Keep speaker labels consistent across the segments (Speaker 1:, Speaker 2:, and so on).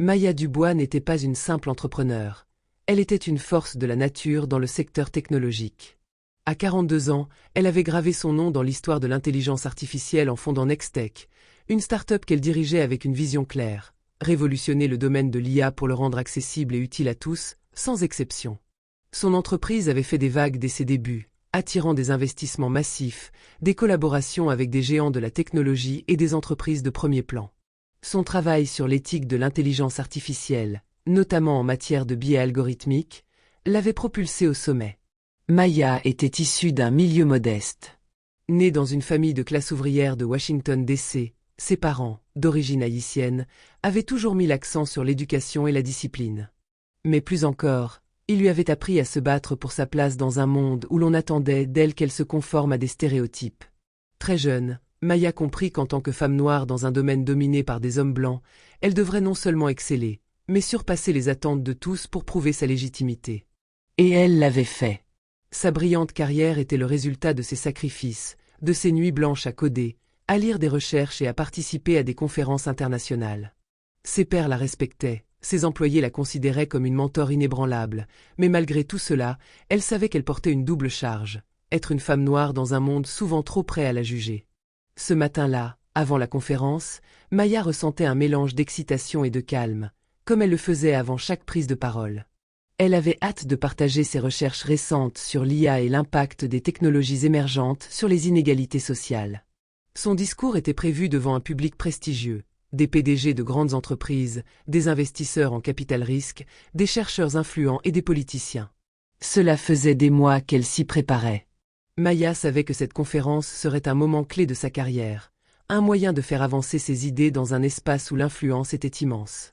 Speaker 1: Maya Dubois n'était pas une simple entrepreneur. Elle était une force de la nature dans le secteur technologique. À 42 ans, elle avait gravé son nom dans l'histoire de l'intelligence artificielle en fondant Nextech, une start-up qu'elle dirigeait avec une vision claire, révolutionner le domaine de l'IA pour le rendre accessible et utile à tous, sans exception. Son entreprise avait fait des vagues dès ses débuts, attirant des investissements massifs, des collaborations avec des géants de la technologie et des entreprises de premier plan. Son travail sur l'éthique de l'intelligence artificielle, notamment en matière de biais algorithmiques, l'avait propulsée au sommet. Maya était issue d'un milieu modeste. Née dans une famille de classe ouvrière de Washington, D.C., ses parents, d'origine haïtienne, avaient toujours mis l'accent sur l'éducation et la discipline. Mais plus encore, ils lui avaient appris à se battre pour sa place dans un monde où l'on attendait d'elle qu'elle se conforme à des stéréotypes. Très jeune, Maya comprit qu'en tant que femme noire dans un domaine dominé par des hommes blancs, elle devrait non seulement exceller, mais surpasser les attentes de tous pour prouver sa légitimité. Et elle l'avait fait. Sa brillante carrière était le résultat de ses sacrifices, de ses nuits blanches à coder, à lire des recherches et à participer à des conférences internationales. Ses pairs la respectaient, ses employés la considéraient comme une mentor inébranlable, mais malgré tout cela, elle savait qu'elle portait une double charge, être une femme noire dans un monde souvent trop prêt à la juger. Ce matin-là, avant la conférence, Maya ressentait un mélange d'excitation et de calme, comme elle le faisait avant chaque prise de parole. Elle avait hâte de partager ses recherches récentes sur l'IA et l'impact des technologies émergentes sur les inégalités sociales. Son discours était prévu devant un public prestigieux, des PDG de grandes entreprises, des investisseurs en capital risque, des chercheurs influents et des politiciens. Cela faisait des mois qu'elle s'y préparait. Maya savait que cette conférence serait un moment clé de sa carrière, un moyen de faire avancer ses idées dans un espace où l'influence était immense.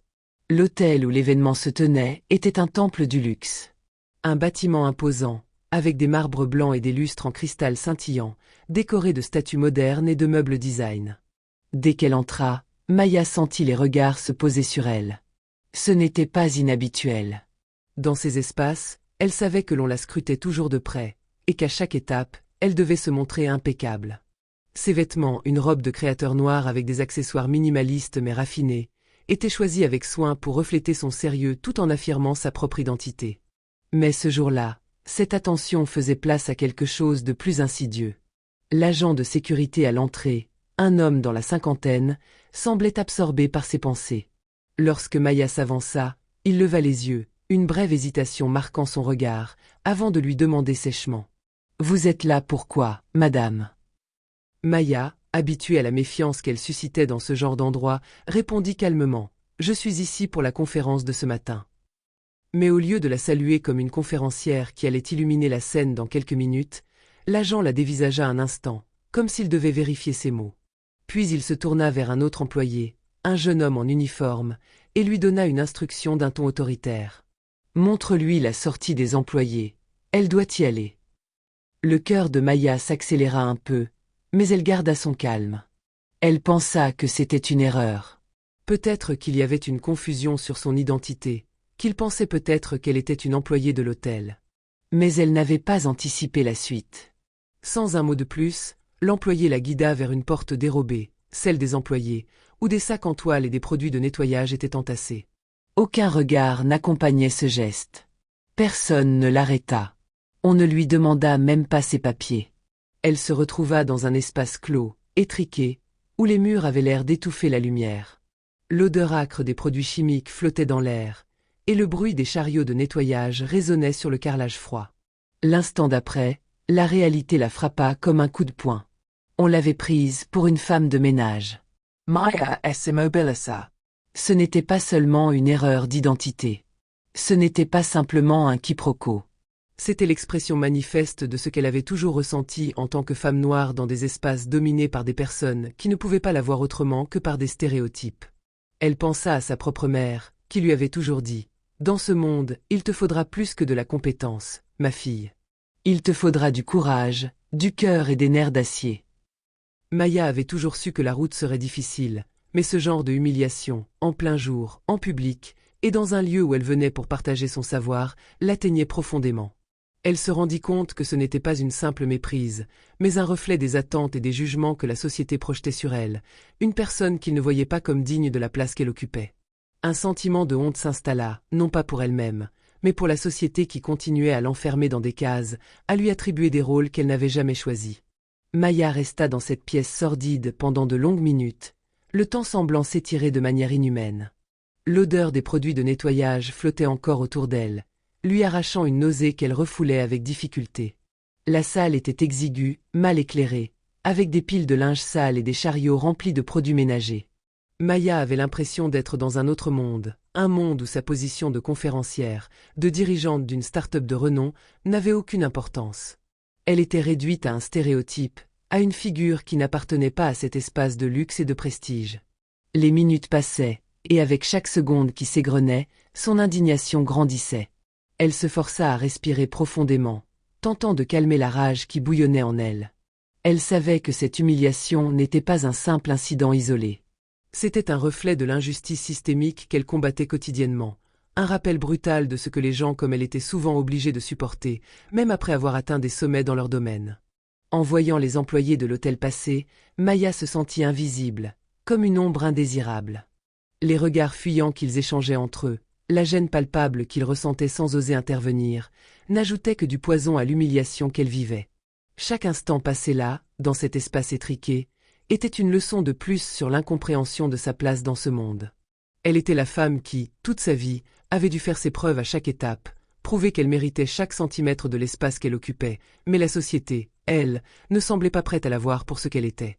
Speaker 1: L'hôtel où l'événement se tenait était un temple du luxe. Un bâtiment imposant, avec des marbres blancs et des lustres en cristal scintillant, décoré de statues modernes et de meubles design. Dès qu'elle entra, Maya sentit les regards se poser sur elle. Ce n'était pas inhabituel. Dans ces espaces, elle savait que l'on la scrutait toujours de près, et qu'à chaque étape, elle devait se montrer impeccable. Ses vêtements, une robe de créateur noir avec des accessoires minimalistes mais raffinés, étaient choisis avec soin pour refléter son sérieux tout en affirmant sa propre identité. Mais ce jour-là, cette attention faisait place à quelque chose de plus insidieux. L'agent de sécurité à l'entrée, un homme dans la cinquantaine, semblait absorbé par ses pensées. Lorsque Maya s'avança, il leva les yeux, une brève hésitation marquant son regard, avant de lui demander sèchement. « Vous êtes là pourquoi, madame ?» Maya, habituée à la méfiance qu'elle suscitait dans ce genre d'endroit, répondit calmement « Je suis ici pour la conférence de ce matin. » Mais au lieu de la saluer comme une conférencière qui allait illuminer la scène dans quelques minutes, l'agent la dévisagea un instant, comme s'il devait vérifier ses mots. Puis il se tourna vers un autre employé, un jeune homme en uniforme, et lui donna une instruction d'un ton autoritaire. « Montre-lui la sortie des employés. Elle doit y aller. » Le cœur de Maya s'accéléra un peu, mais elle garda son calme. Elle pensa que c'était une erreur. Peut-être qu'il y avait une confusion sur son identité, qu'il pensait peut-être qu'elle était une employée de l'hôtel. Mais elle n'avait pas anticipé la suite. Sans un mot de plus, l'employé la guida vers une porte dérobée, celle des employés, où des sacs en toile et des produits de nettoyage étaient entassés. Aucun regard n'accompagnait ce geste. Personne ne l'arrêta. On ne lui demanda même pas ses papiers. Elle se retrouva dans un espace clos, étriqué, où les murs avaient l'air d'étouffer la lumière. L'odeur âcre des produits chimiques flottait dans l'air, et le bruit des chariots de nettoyage résonnait sur le carrelage froid. L'instant d'après, la réalité la frappa comme un coup de poing. On l'avait prise pour une femme de ménage. Maya s'immobilisa. Ce n'était pas seulement une erreur d'identité. Ce n'était pas simplement un quiproquo. C'était l'expression manifeste de ce qu'elle avait toujours ressenti en tant que femme noire dans des espaces dominés par des personnes qui ne pouvaient pas la voir autrement que par des stéréotypes. Elle pensa à sa propre mère, qui lui avait toujours dit « Dans ce monde, il te faudra plus que de la compétence, ma fille. Il te faudra du courage, du cœur et des nerfs d'acier. » Maya avait toujours su que la route serait difficile, mais ce genre de humiliation, en plein jour, en public, et dans un lieu où elle venait pour partager son savoir, l'atteignait profondément. Elle se rendit compte que ce n'était pas une simple méprise, mais un reflet des attentes et des jugements que la société projetait sur elle, une personne qu'il ne voyait pas comme digne de la place qu'elle occupait. Un sentiment de honte s'installa, non pas pour elle-même, mais pour la société qui continuait à l'enfermer dans des cases, à lui attribuer des rôles qu'elle n'avait jamais choisis. Maya resta dans cette pièce sordide pendant de longues minutes, le temps semblant s'étirer de manière inhumaine. L'odeur des produits de nettoyage flottait encore autour d'elle, lui arrachant une nausée qu'elle refoulait avec difficulté. La salle était exiguë, mal éclairée, avec des piles de linge sale et des chariots remplis de produits ménagers. Maya avait l'impression d'être dans un autre monde, un monde où sa position de conférencière, de dirigeante d'une start-up de renom, n'avait aucune importance. Elle était réduite à un stéréotype, à une figure qui n'appartenait pas à cet espace de luxe et de prestige. Les minutes passaient, et avec chaque seconde qui s'égrenait, son indignation grandissait. Elle se força à respirer profondément, tentant de calmer la rage qui bouillonnait en elle. Elle savait que cette humiliation n'était pas un simple incident isolé. C'était un reflet de l'injustice systémique qu'elle combattait quotidiennement, un rappel brutal de ce que les gens comme elle étaient souvent obligés de supporter, même après avoir atteint des sommets dans leur domaine. En voyant les employés de l'hôtel passer, Maya se sentit invisible, comme une ombre indésirable. Les regards fuyants qu'ils échangeaient entre eux, la gêne palpable qu'ils ressentaient sans oser intervenir, n'ajoutaient que du poison à l'humiliation qu'elle vivait. Chaque instant passé là, dans cet espace étriqué, était une leçon de plus sur l'incompréhension de sa place dans ce monde. Elle était la femme qui, toute sa vie, avait dû faire ses preuves à chaque étape, prouver qu'elle méritait chaque centimètre de l'espace qu'elle occupait, mais la société, elle, ne semblait pas prête à la voir pour ce qu'elle était.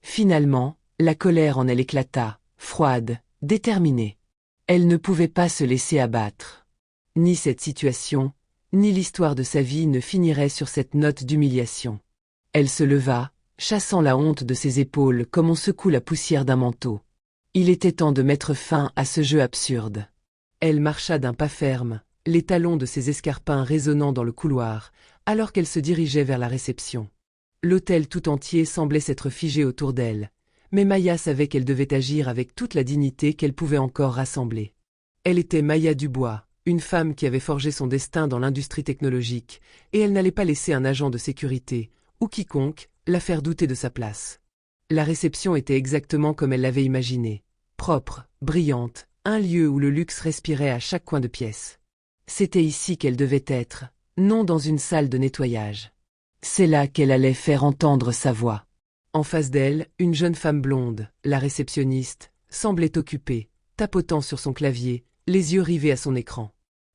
Speaker 1: Finalement, la colère en elle éclata, froide, déterminée. Elle ne pouvait pas se laisser abattre. Ni cette situation, ni l'histoire de sa vie ne finirait sur cette note d'humiliation. Elle se leva, chassant la honte de ses épaules comme on secoue la poussière d'un manteau. Il était temps de mettre fin à ce jeu absurde. Elle marcha d'un pas ferme, les talons de ses escarpins résonnant dans le couloir, alors qu'elle se dirigeait vers la réception. L'hôtel tout entier semblait s'être figé autour d'elle, mais Maya savait qu'elle devait agir avec toute la dignité qu'elle pouvait encore rassembler. Elle était Maya Dubois, une femme qui avait forgé son destin dans l'industrie technologique, et elle n'allait pas laisser un agent de sécurité, ou quiconque, la faire douter de sa place. La réception était exactement comme elle l'avait imaginé, propre, brillante, un lieu où le luxe respirait à chaque coin de pièce. C'était ici qu'elle devait être, non dans une salle de nettoyage. C'est là qu'elle allait faire entendre sa voix. En face d'elle, une jeune femme blonde, la réceptionniste, semblait occupée, tapotant sur son clavier, les yeux rivés à son écran.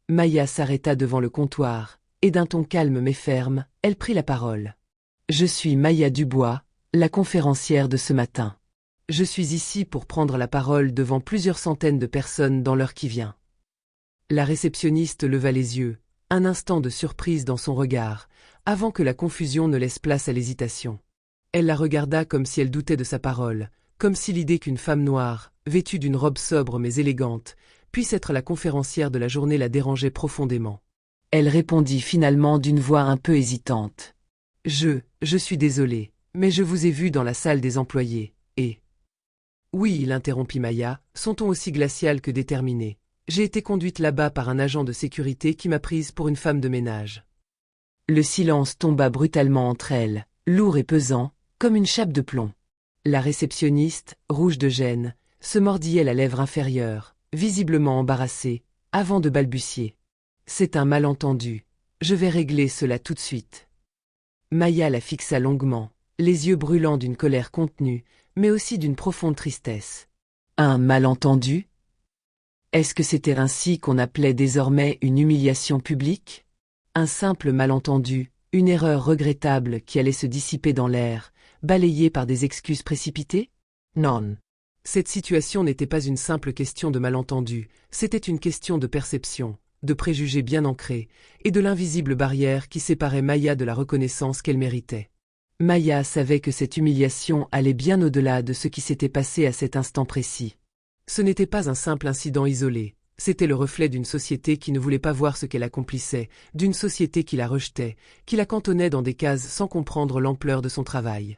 Speaker 1: Maya s'arrêta devant le comptoir, et d'un ton calme mais ferme, elle prit la parole. « Je suis Maya Dubois, la conférencière de ce matin. Je suis ici pour prendre la parole devant plusieurs centaines de personnes dans l'heure qui vient. » La réceptionniste leva les yeux, un instant de surprise dans son regard, avant que la confusion ne laisse place à l'hésitation. Elle la regarda comme si elle doutait de sa parole, comme si l'idée qu'une femme noire, vêtue d'une robe sobre mais élégante, puisse être la conférencière de la journée la dérangeait profondément. Elle répondit finalement d'une voix un peu hésitante. « Je suis désolée, mais je vous ai vu dans la salle des employés, et... » « Oui, il interrompit Maya, son ton aussi glacial que déterminé. J'ai été conduite là-bas par un agent de sécurité qui m'a prise pour une femme de ménage. » Le silence tomba brutalement entre elles, lourd et pesant, comme une chape de plomb. La réceptionniste, rouge de gêne, se mordillait la lèvre inférieure, visiblement embarrassée, avant de balbutier. « C'est un malentendu. Je vais régler cela tout de suite. » Maya la fixa longuement, les yeux brûlants d'une colère contenue, mais aussi d'une profonde tristesse. Un malentendu? Est-ce que c'était ainsi qu'on appelait désormais une humiliation publique? Un simple malentendu, une erreur regrettable qui allait se dissiper dans l'air, balayée par des excuses précipitées? Non. Cette situation n'était pas une simple question de malentendu, c'était une question de perception, de préjugés bien ancrés, et de l'invisible barrière qui séparait Maya de la reconnaissance qu'elle méritait. Maya savait que cette humiliation allait bien au-delà de ce qui s'était passé à cet instant précis. Ce n'était pas un simple incident isolé, c'était le reflet d'une société qui ne voulait pas voir ce qu'elle accomplissait, d'une société qui la rejetait, qui la cantonnait dans des cases sans comprendre l'ampleur de son travail.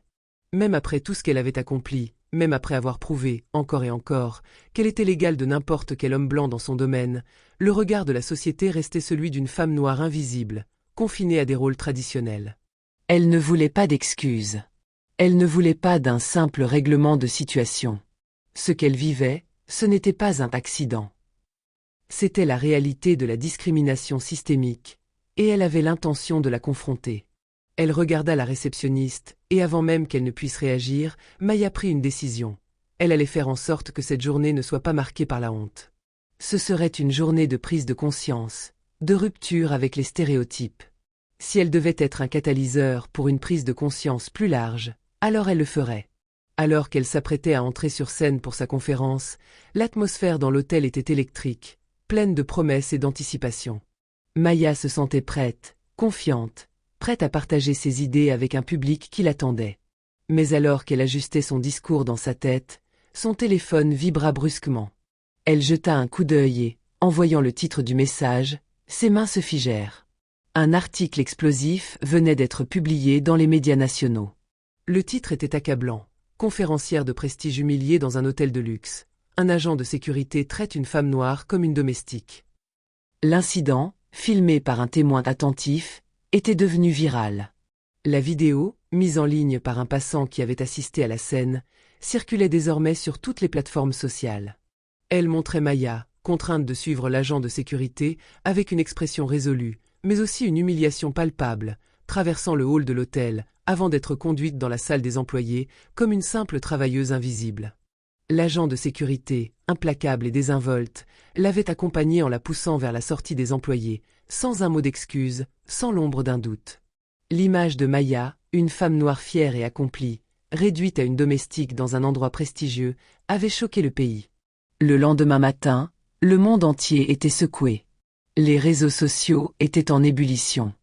Speaker 1: Même après tout ce qu'elle avait accompli, même après avoir prouvé, encore et encore, qu'elle était l'égale de n'importe quel homme blanc dans son domaine, le regard de la société restait celui d'une femme noire invisible, confinée à des rôles traditionnels. Elle ne voulait pas d'excuses. Elle ne voulait pas d'un simple règlement de situation. Ce qu'elle vivait, ce n'était pas un accident, C'était la réalité de la discrimination systémique, et elle avait l'intention de la confronter. Elle regarda la réceptionniste, et avant même qu'elle ne puisse réagir, Maya prit une décision. Elle allait faire en sorte que cette journée ne soit pas marquée par la honte. Ce serait une journée de prise de conscience, de rupture avec les stéréotypes. Si elle devait être un catalyseur pour une prise de conscience plus large, alors elle le ferait. Alors qu'elle s'apprêtait à entrer sur scène pour sa conférence, l'atmosphère dans l'hôtel était électrique, pleine de promesses et d'anticipation. Maya se sentait prête, confiante, prête à partager ses idées avec un public qui l'attendait. Mais alors qu'elle ajustait son discours dans sa tête, son téléphone vibra brusquement. Elle jeta un coup d'œil et, en voyant le titre du message, ses mains se figèrent. Un article explosif venait d'être publié dans les médias nationaux. Le titre était accablant. Conférencière de prestige humiliée dans un hôtel de luxe. Un agent de sécurité traite une femme noire comme une domestique. L'incident, filmé par un témoin attentif, était devenu viral. La vidéo, mise en ligne par un passant qui avait assisté à la scène, circulait désormais sur toutes les plateformes sociales. Elle montrait Maya, contrainte de suivre l'agent de sécurité, avec une expression résolue, mais aussi une humiliation palpable, traversant le hall de l'hôtel, avant d'être conduite dans la salle des employés, comme une simple travailleuse invisible. L'agent de sécurité, implacable et désinvolte, l'avait accompagnée en la poussant vers la sortie des employés, sans un mot d'excuse, sans l'ombre d'un doute. L'image de Maya, une femme noire fière et accomplie, réduite à une domestique dans un endroit prestigieux, avait choqué le pays. Le lendemain matin, le monde entier était secoué. Les réseaux sociaux étaient en ébullition.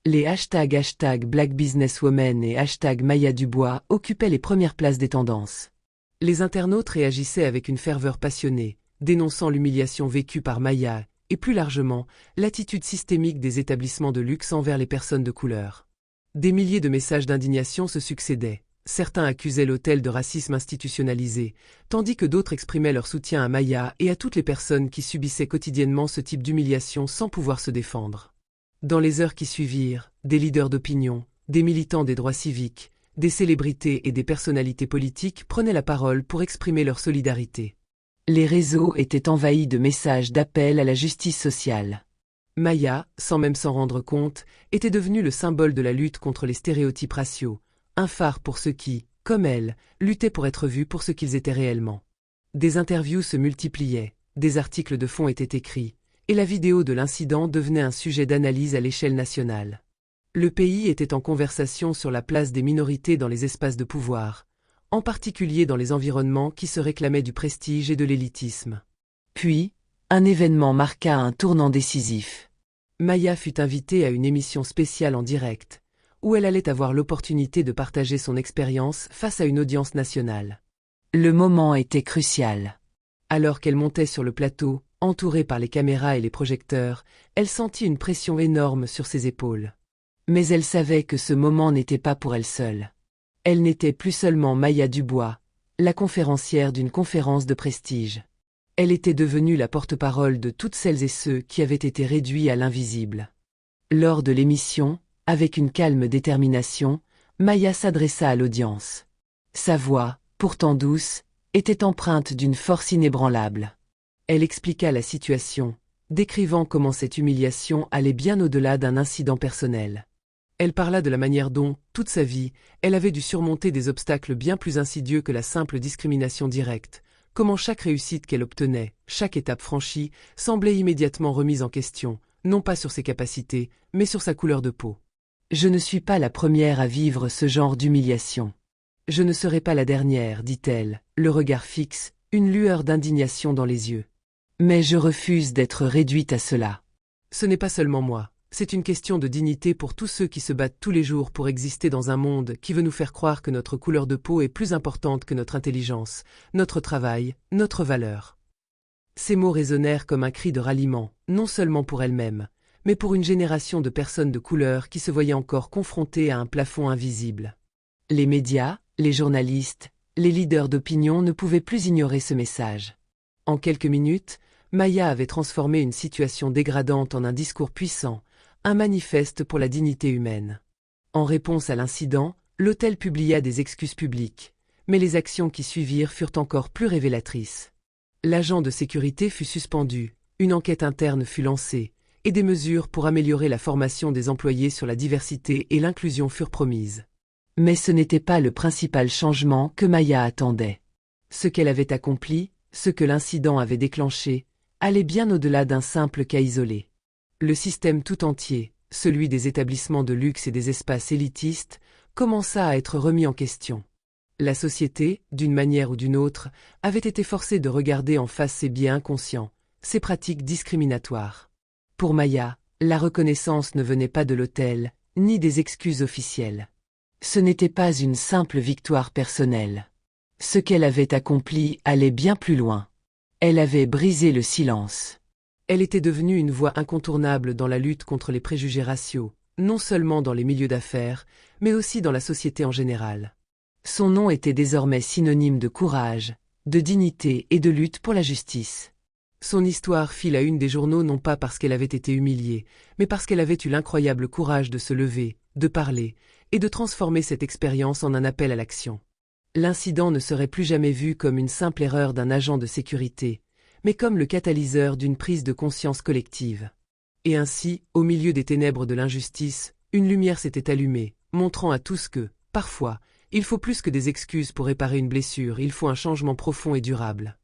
Speaker 1: Les hashtags Black Businesswoman et Maya Dubois occupaient les premières places des tendances. Les internautes réagissaient avec une ferveur passionnée, dénonçant l'humiliation vécue par Maya et plus largement, l'attitude systémique des établissements de luxe envers les personnes de couleur. Des milliers de messages d'indignation se succédaient. Certains accusaient l'hôtel de racisme institutionnalisé, tandis que d'autres exprimaient leur soutien à Maya et à toutes les personnes qui subissaient quotidiennement ce type d'humiliation sans pouvoir se défendre. Dans les heures qui suivirent, des leaders d'opinion, des militants des droits civiques, des célébrités et des personnalités politiques prenaient la parole pour exprimer leur solidarité. Les réseaux étaient envahis de messages d'appel à la justice sociale. Maya, sans même s'en rendre compte, était devenue le symbole de la lutte contre les stéréotypes raciaux, un phare pour ceux qui, comme elle, luttaient pour être vus pour ce qu'ils étaient réellement. Des interviews se multipliaient, des articles de fond étaient écrits, et la vidéo de l'incident devenait un sujet d'analyse à l'échelle nationale. Le pays était en conversation sur la place des minorités dans les espaces de pouvoir, en particulier dans les environnements qui se réclamaient du prestige et de l'élitisme. Puis, un événement marqua un tournant décisif. Maya fut invitée à une émission spéciale en direct, où elle allait avoir l'opportunité de partager son expérience face à une audience nationale. Le moment était crucial. Alors qu'elle montait sur le plateau, entourée par les caméras et les projecteurs, elle sentit une pression énorme sur ses épaules. Mais elle savait que ce moment n'était pas pour elle seule. Elle n'était plus seulement Maya Dubois, la conférencière d'une conférence de prestige. Elle était devenue la porte-parole de toutes celles et ceux qui avaient été réduits à l'invisible. Lors de l'émission, avec une calme détermination, Maya s'adressa à l'audience. Sa voix, pourtant douce, était empreinte d'une force inébranlable. Elle expliqua la situation, décrivant comment cette humiliation allait bien au-delà d'un incident personnel. Elle parla de la manière dont, toute sa vie, elle avait dû surmonter des obstacles bien plus insidieux que la simple discrimination directe, comment chaque réussite qu'elle obtenait, chaque étape franchie, semblait immédiatement remise en question, non pas sur ses capacités, mais sur sa couleur de peau. Je ne suis pas la première à vivre ce genre d'humiliation. Je ne serai pas la dernière, dit-elle, le regard fixe, une lueur d'indignation dans les yeux. Mais je refuse d'être réduite à cela. Ce n'est pas seulement moi, c'est une question de dignité pour tous ceux qui se battent tous les jours pour exister dans un monde qui veut nous faire croire que notre couleur de peau est plus importante que notre intelligence, notre travail, notre valeur. Ces mots résonnèrent comme un cri de ralliement, non seulement pour elle-même, mais pour une génération de personnes de couleur qui se voyaient encore confrontées à un plafond invisible. Les médias, les journalistes, les leaders d'opinion ne pouvaient plus ignorer ce message. En quelques minutes, Maya avait transformé une situation dégradante en un discours puissant, un manifeste pour la dignité humaine. En réponse à l'incident, l'hôtel publia des excuses publiques, mais les actions qui suivirent furent encore plus révélatrices. L'agent de sécurité fut suspendu, Une enquête interne fut lancée, et des mesures pour améliorer la formation des employés sur la diversité et l'inclusion furent promises. Mais ce n'était pas le principal changement que Maya attendait. Ce qu'elle avait accompli, ce que l'incident avait déclenché, allait bien au-delà d'un simple cas isolé. Le système tout entier, celui des établissements de luxe et des espaces élitistes, commença à être remis en question. La société, d'une manière ou d'une autre, avait été forcée de regarder en face ses biais inconscients, ses pratiques discriminatoires. Pour Maya, la reconnaissance ne venait pas de l'autel, ni des excuses officielles. Ce n'était pas une simple victoire personnelle. Ce qu'elle avait accompli allait bien plus loin. Elle avait brisé le silence. Elle était devenue une voix incontournable dans la lutte contre les préjugés raciaux, non seulement dans les milieux d'affaires, mais aussi dans la société en général. Son nom était désormais synonyme de courage, de dignité et de lutte pour la justice. Son histoire fit la une des journaux non pas parce qu'elle avait été humiliée, mais parce qu'elle avait eu l'incroyable courage de se lever, de parler, et de transformer cette expérience en un appel à l'action. L'incident ne serait plus jamais vu comme une simple erreur d'un agent de sécurité, mais comme le catalyseur d'une prise de conscience collective. Et ainsi, au milieu des ténèbres de l'injustice, une lumière s'était allumée, montrant à tous que, parfois, il faut plus que des excuses pour réparer une blessure, il faut un changement profond et durable.